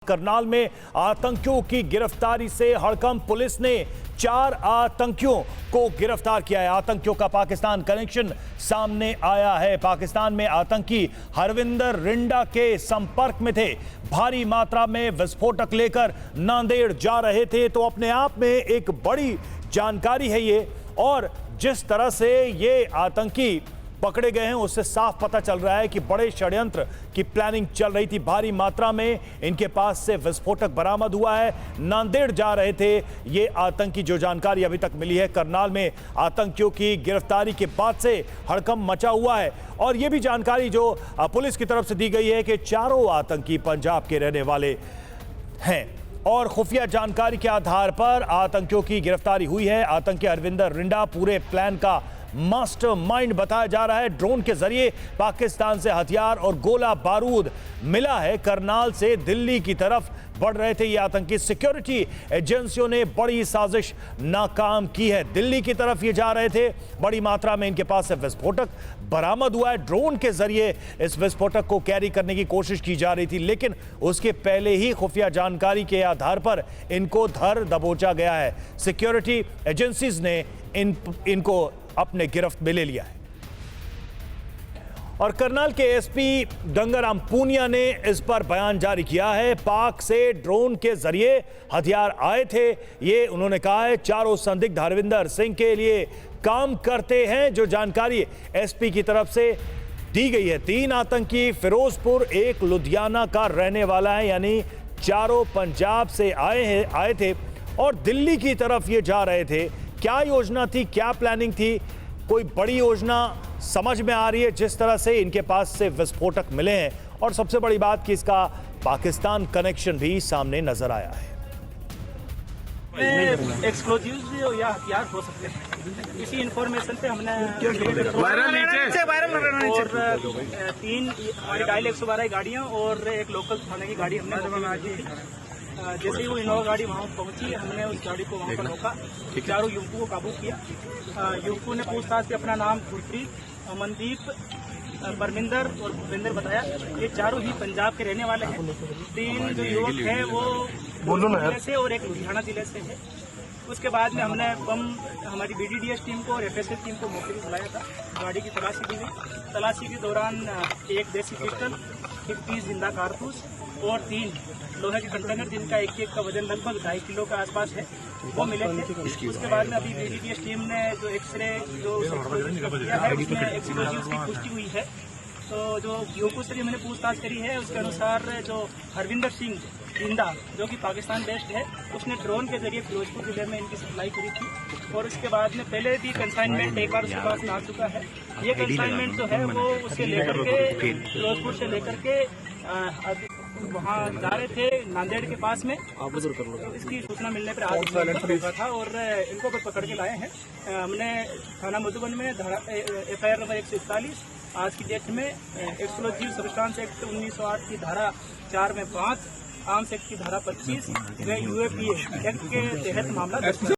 करनाल में आतंकियों की गिरफ्तारी से हड़कंप। पुलिस ने 4 आतंकियों को गिरफ्तार किया है। आतंकियों का पाकिस्तान कनेक्शन सामने आया है। पाकिस्तान में आतंकी हरविंदर रिंडा के संपर्क में थे। भारी मात्रा में विस्फोटक लेकर नांदेड़ जा रहे थे। तो अपने आप में एक बड़ी जानकारी है ये, और जिस तरह से ये आतंकी पकड़े गए हैं उससे साफ पता चल रहा है कि बड़े षड्यंत्र की प्लानिंग चल रही थी। भारी मात्रा में इनके पास से विस्फोटक बरामद हुआ है। नांदेड़ जा रहे थे ये आतंकी। जो जानकारी अभी तक मिली है, करनाल में आतंकियों की गिरफ्तारी के बाद से हड़कंप मचा हुआ है। और ये भी जानकारी जो पुलिस की तरफ से दी गई है कि चारों आतंकी पंजाब के रहने वाले हैं और खुफिया जानकारी के आधार पर आतंकियों की गिरफ्तारी हुई है। आतंकी हरविंदर रिंडा पूरे प्लान का मास्टरमाइंड बताया जा रहा है। ड्रोन के जरिए पाकिस्तान से हथियार और गोला बारूद मिला है। करनाल से दिल्ली की तरफ बढ़ रहे थे ये आतंकी। सिक्योरिटी एजेंसियों ने बड़ी साजिश नाकाम की है। दिल्ली की तरफ ये जा रहे थे। बड़ी मात्रा में इनके पास से विस्फोटक बरामद हुआ है। ड्रोन के जरिए इस विस्फोटक को कैरी करने की कोशिश की जा रही थी, लेकिन उसके पहले ही खुफिया जानकारी के आधार पर इनको धर दबोचा गया है। सिक्योरिटी एजेंसीज ने इनको अपने गिरफ्त में ले लिया है। और करनाल के एसपी गंगाराम पूनिया ने इस पर बयान जारी किया है। पाक से ड्रोन के जरिए हथियार आए थे, ये उन्होंने कहा है। चारों संदिग्ध हरविंदर सिंह के लिए काम करते हैं। जो जानकारी एसपी की तरफ से दी गई है, 3 आतंकी फिरोजपुर, 1 लुधियाना का रहने वाला है, यानी चारों पंजाब से आए थे और दिल्ली की तरफ ये जा रहे थे। क्या योजना थी, क्या प्लानिंग थी, कोई बड़ी योजना समझ में आ रही है जिस तरह से इनके पास से विस्फोटक मिले हैं। और सबसे बड़ी बात कि इसका पाकिस्तान कनेक्शन भी सामने नजर आया है। एक्सप्लोजिव या हथियार हो सकते हैं, इसी इंफॉर्मेशन पे हमने और 3 डायल 112 गाड़ियाँ और एक लोकल थाने की गाड़ी हमने जैसे ही वो इनोवा गाड़ी वहाँ पहुंची, हमने उस गाड़ी को वहाँ पर रोका। चारों युवकों को काबू किया। युवकों ने पूछताछ से अपना नाम गुरप्रीत, अमनदीप, परमिंदर और भूपेंद्र बताया। ये चारों ही पंजाब के रहने वाले हैं। 3 जो युवक हैं वो जिले से और एक लुधियाना जिले से है। उसके बाद में हमने हमारी BDDS टीम को और FSL टीम को मौके पर बुलाया था। गाड़ी की तलाशी दी गई। तलाशी के दौरान 1 देसी पिस्टल, 30 जिंदा कारतूस और 3 लोहे के कंटेनर जिनका एक का वजन लगभग 2.5 किलो के आसपास है, वो मिले थे। उसके बाद में अभी BDDS टीम ने जो एक्सरे जो किया है उसमें एक्सप्लोजिव्स की पुष्टि हुई है। तो जो युवकों से हमने पूछताछ करी है उसके अनुसार जो हरविंदर सिंह रिंडा जो कि पाकिस्तान बेस्ड है, उसने ड्रोन के जरिए फिरोजपुर जिले में इनकी सप्लाई करी थी। और उसके बाद में पहले भी कंसाइनमेंट एक बार उसके पास आ चुका है। ये कंसाइनमेंट जो है वो उससे लेकर के फिरोजपुर से लेकर के वहाँ जा रहे थे नांदेड़ के पास में। इसकी सूचना मिलने पर आज रोका था और इनको पकड़ के लाए हैं। हमने थाना मधुबन में FIR नंबर 141 आज की डेट में एक्सप्लोजिव सब्सटेंस एक्ट 1908 की धारा 4 में 5, आर्म्स एक्ट की धारा 25 व UAPA एक्ट के तहत मामला दर्ज।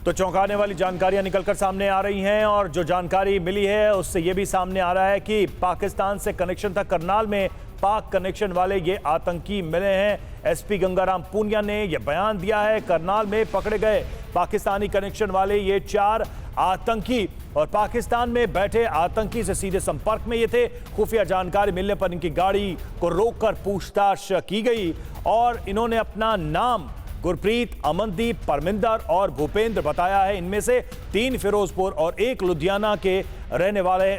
तो चौंकाने वाली जानकारियां निकलकर सामने आ रही हैं और जो जानकारी मिली है उससे यह भी सामने आ रहा है कि पाकिस्तान से कनेक्शन था। करनाल में पाक कनेक्शन वाले ये आतंकी मिले हैं। एसपी गंगाराम पूनिया ने यह बयान दिया है। करनाल में पकड़े गए पाकिस्तानी कनेक्शन वाले ये 4 आतंकी और पाकिस्तान में बैठे आतंकी से सीधे संपर्क में ये थे। खुफिया जानकारी मिलने पर इनकी गाड़ी को रोककर पूछताछ की गई और इन्होंने अपना नाम गुरप्रीत, अमनदीप, परमिंदर और भूपेंद्र बताया है। इनमें से 3 फिरोजपुर और 1 लुधियाना के रहने वाले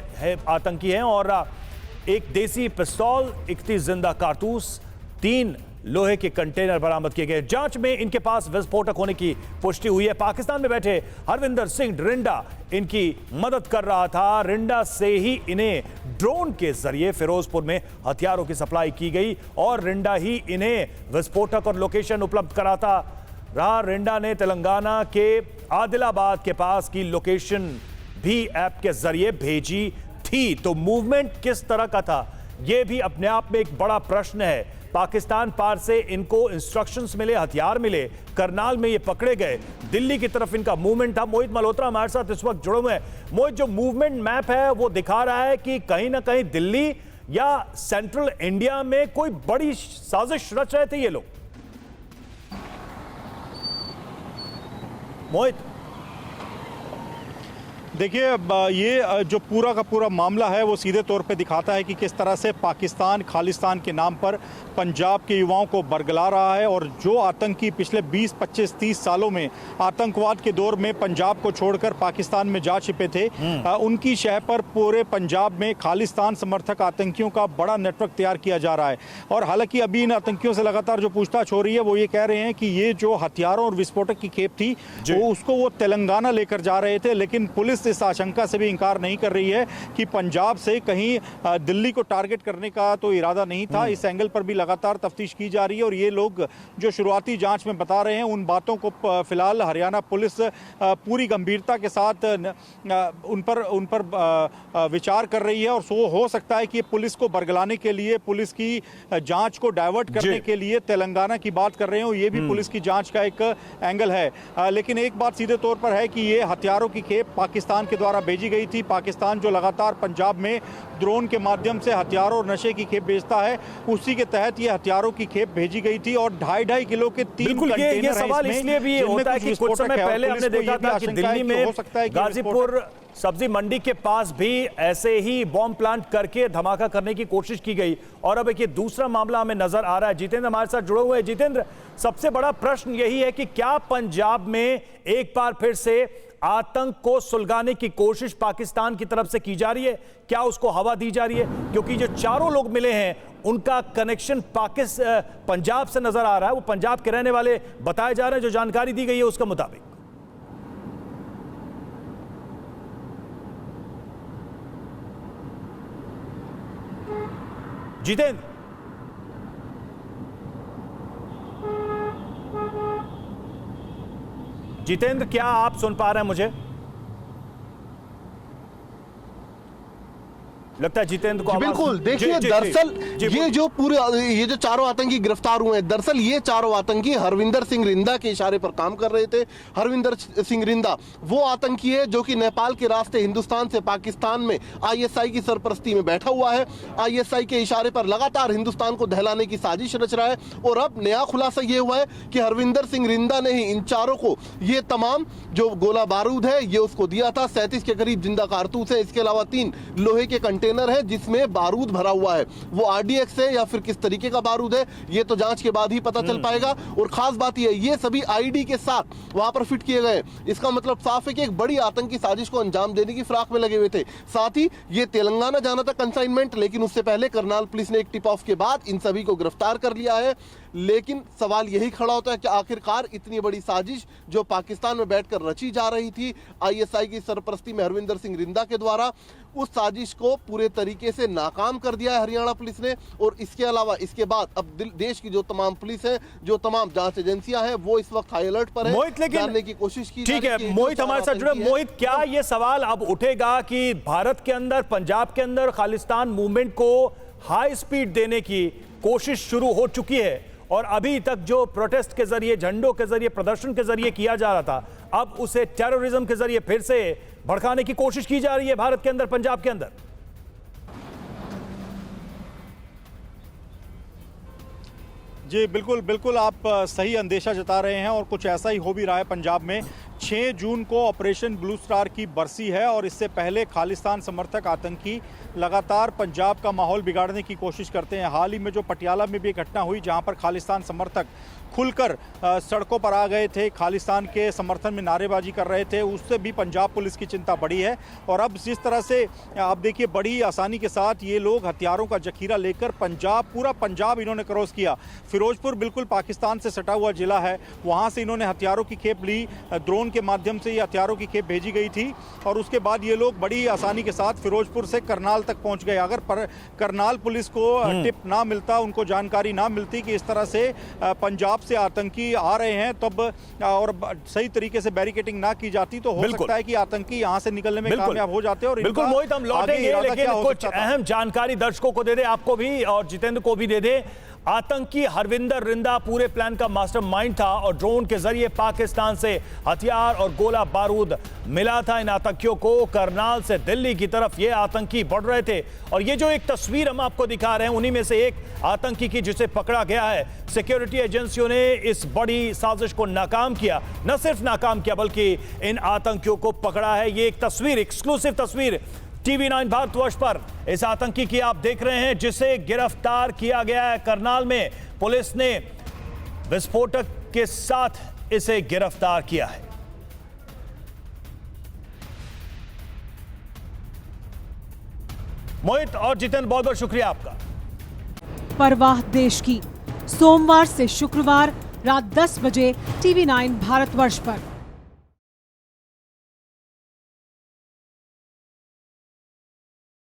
आतंकी हैं और 1 देसी पिस्तौल, 31 जिंदा कारतूस, 3 लोहे के कंटेनर बरामद किए गए। जांच में इनके पास विस्फोटक होने की पुष्टि हुई है। पाकिस्तान में बैठे हरविंदर सिंह रिंडा इनकी मदद कर रहा था। रिंडा से ही इन्हें ड्रोन के जरिए फिरोजपुर में हथियारों की सप्लाई की गई और रिंडा ही इन्हें विस्फोटक और लोकेशन उपलब्ध कराता रहा। रिंडा ने तेलंगाना के आदिलाबाद के पास की लोकेशन भी ऐप के जरिए भेजी थी। तो मूवमेंट किस तरह का था, यह भी अपने आप में एक बड़ा प्रश्न है। पाकिस्तान पार से इनको इंस्ट्रक्शंस मिले, हथियार मिले, करनाल में ये पकड़े गए, दिल्ली की तरफ इनका मूवमेंट था। मोहित मल्होत्रा हमारे साथ इस वक्त जुड़े हुए हैं। मोहित, जो मूवमेंट मैप है वो दिखा रहा है कि कहीं ना कहीं दिल्ली या सेंट्रल इंडिया में कोई बड़ी साजिश रच रहे थे ये लोग? मोहित, देखिए, ये जो पूरा का पूरा मामला है वो सीधे तौर पे दिखाता है कि किस तरह से पाकिस्तान खालिस्तान के नाम पर पंजाब के युवाओं को बरगला रहा है। और जो आतंकी पिछले 20, 25, 30 सालों में आतंकवाद के दौर में पंजाब को छोड़कर पाकिस्तान में जा छिपे थे, उनकी शह पर पूरे पंजाब में खालिस्तान समर्थक आतंकियों का बड़ा नेटवर्क तैयार किया जा रहा है। और हालांकि अभी इन आतंकियों से लगातार जो पूछताछ हो रही है वो ये कह रहे हैं कि ये जो हथियारों और विस्फोटक की खेप थी वो तेलंगाना लेकर जा रहे थे, लेकिन पुलिस इस आशंका से भी इंकार नहीं कर रही है कि पंजाब से कहीं दिल्ली को टारगेट करने का तो इरादा नहीं था। इस एंगल पर भी लगातार तफ्तीश की जा रही है और ये लोग जो शुरुआती जांच में बता रहे हैं उन बातों को फिलहाल हरियाणा पुलिस पूरी गंभीरता के साथ उन पर विचार कर रही है। और हो सकता है कि पुलिस को बरगलाने के लिए, पुलिस की जांच को डाइवर्ट करने के लिए तेलंगाना की बात कर रहे हो, ये भी पुलिस की जांच का एक एंगल है। लेकिन एक बात सीधे तौर पर है कि ये हथियारों की खेप पाकिस्तान के द्वारा भेजी गई थी। पाकिस्तान जो लगातार पंजाब में ड्रोन के माध्यम से हथियारों और नशे की खेप भेजता है, उसी के तहत ये हथियारों की खेप भेजी गई थी। और 2.5 किलो के 3 कंटेनर ये सवाल इसलिए भी होता है कि कुछ समय पहले हमने देखा था कि दिल्ली में गाजीपुर सब्जी मंडी के पास भी ऐसे ही बॉम्ब प्लांट करके धमाका करने की कोशिश की गई। और अब एक ये दूसरा मामला हमें नजर आ रहा है। जितेंद्र हमारे साथ जुड़े हुए हैं। जितेंद्र, सबसे बड़ा प्रश्न यही है कि क्या पंजाब में एक बार फिर से आतंक को सुलगाने की कोशिश पाकिस्तान की तरफ से की जा रही है? क्या उसको हवा दी जा रही है? क्योंकि जो चारों लोग मिले हैं उनका कनेक्शन पंजाब से नजर आ रहा है, वो पंजाब के रहने वाले बताए जा रहे हैं, जो जानकारी दी गई है उसके मुताबिक। जितेंद्र, जितेंद्र, क्या आप सुन पा रहे हैं मुझे? लगता है जितेंद्र को बिल्कुल। देखिए, दरअसल ये जो चारों आतंकी गिरफ्तार हुए हैं, दरअसल ये चारों आतंकी हरविंदर सिंह रिंदा के इशारे पर काम कर रहे थे। हरविंदर सिंह रिंदा वो आतंकी है जो कि नेपाल के रास्ते हिंदुस्तान से पाकिस्तान में आईएसआई की सरपरस्ती में बैठा हुआ है। आईएसआई के इशारे पर लगातार हिंदुस्तान को दहलाने की साजिश रच रहा है। और अब नया खुलासा ये हुआ है कि हरविंदर सिंह रिंदा ने ही इन चारों को ये तमाम जो गोला बारूद है ये उसको दिया था। 37 के करीब जिंदा कारतूस है। इसके अलावा 3 लोहे के कंटेनर है जिसमें बारूद भरा हुआ है। वो आरडीएक्स है या फिर किस तरीके का बारूद है ये तो जांच के बाद ही पता चल पाएगा। और खास बात ये सभी आईडी के साथ वहां पर फिट किए गए। इसका मतलब साफ है कि एक बड़ी आतंकी साजिश को अंजाम देने की फिराक में लगे हुए थे। साथ ही ये तेलंगाना जाना था कंसाइनमेंट, लेकिन उससे पहले करनाल पुलिस ने एक टिप ऑफ के बाद इन सभी को गिरफ्तार कर लिया है। लेकिन सवाल यही खड़ा होता है कि आखिरकार इतनी बड़ी साजिश जो पाकिस्तान में बैठकर रची जा रही थी आईएसआई की सरपरस्ती में हरविंदर सिंह रिंदा के द्वारा, उस साजिश को पूरे तरीके से नाकाम कर दिया है हरियाणा पुलिस ने। और इसके अलावा इसके बाद अब देश की जो तमाम पुलिस है, जो तमाम जांच एजेंसियां हैं, वो इस वक्त हाई अलर्ट पर है, जानने की कोशिश की। ठीक है, मोहित हमारे साथ जुड़े। मोहित, क्या ये सवाल अब उठेगा कि भारत के अंदर, पंजाब के अंदर खालिस्तान मूवमेंट को हाई स्पीड देने की कोशिश शुरू हो चुकी है और अभी तक जो प्रोटेस्ट के जरिए, झंडों के जरिए, प्रदर्शन के जरिए किया जा रहा था, अब उसे टेररिज्म के जरिए फिर से भड़काने की कोशिश की जा रही है भारत के अंदर, पंजाब के अंदर? जी बिल्कुल बिल्कुल, आप सही अंदेशा जता रहे हैं और कुछ ऐसा ही हो भी रहा है पंजाब में। 6 जून को ऑपरेशन ब्लू स्टार की बरसी है और इससे पहले खालिस्तान समर्थक आतंकी लगातार पंजाब का माहौल बिगाड़ने की कोशिश करते हैं। हाल ही में जो पटियाला में भी घटना हुई जहां पर खालिस्तान समर्थक खुलकर सड़कों पर आ गए थे, खालिस्तान के समर्थन में नारेबाजी कर रहे थे, उससे भी पंजाब पुलिस की चिंता बढ़ी है। और अब जिस तरह से आप देखिए, बड़ी आसानी के साथ ये लोग हथियारों का जखीरा लेकर पूरा पंजाब इन्होंने क्रॉस किया। फिरोजपुर बिल्कुल पाकिस्तान से सटा हुआ जिला है, वहाँ से इन्होंने हथियारों की खेप ली, ड्रोन के माध्यम से ये हथियारों की खेप भेजी गई थी। और उसके बाद ये लोग बड़ी आसानी के साथ फिरोजपुर से करनाल तक पहुँच गए। अगर करनाल पुलिस को टिप ना मिलता, उनको जानकारी ना मिलती कि इस तरह से पंजाब से आतंकी आ रहे हैं, तब और सही तरीके से बैरिकेडिंग ना की जाती तो हो सकता है कि आतंकी यहां से निकलने में कामयाब हो जाते। और बिल्कुल मोहित, हम लौटेंगे, लेकिन कुछ अहम जानकारी दर्शकों को दे दे, आपको भी और जितेंद्र को भी दे दे। आतंकी हरविंदर रिंदा पूरे प्लान का मास्टरमाइंड था और ड्रोन के जरिए पाकिस्तान से हथियार और गोला बारूद मिला था इन आतंकियों को। करनाल से दिल्ली की तरफ ये आतंकी बढ़ रहे थे और ये जो एक तस्वीर हम आपको दिखा रहे हैं उन्हीं में से एक आतंकी की जिसे पकड़ा गया है। सिक्योरिटी एजेंसियों ने इस बड़ी साजिश को नाकाम किया, न सिर्फ नाकाम किया बल्कि इन आतंकियों को पकड़ा है। ये एक तस्वीर, एक्सक्लूसिव तस्वीर TV9 भारतवर्ष पर इस आतंकी की आप देख रहे हैं जिसे गिरफ्तार किया गया है। करनाल में पुलिस ने विस्फोटक के साथ इसे गिरफ्तार किया है। मोहित और जितेंद्र, बहुत बहुत शुक्रिया आपका। परवाह देश की, सोमवार से शुक्रवार रात 10 बजे TV9 भारतवर्ष पर।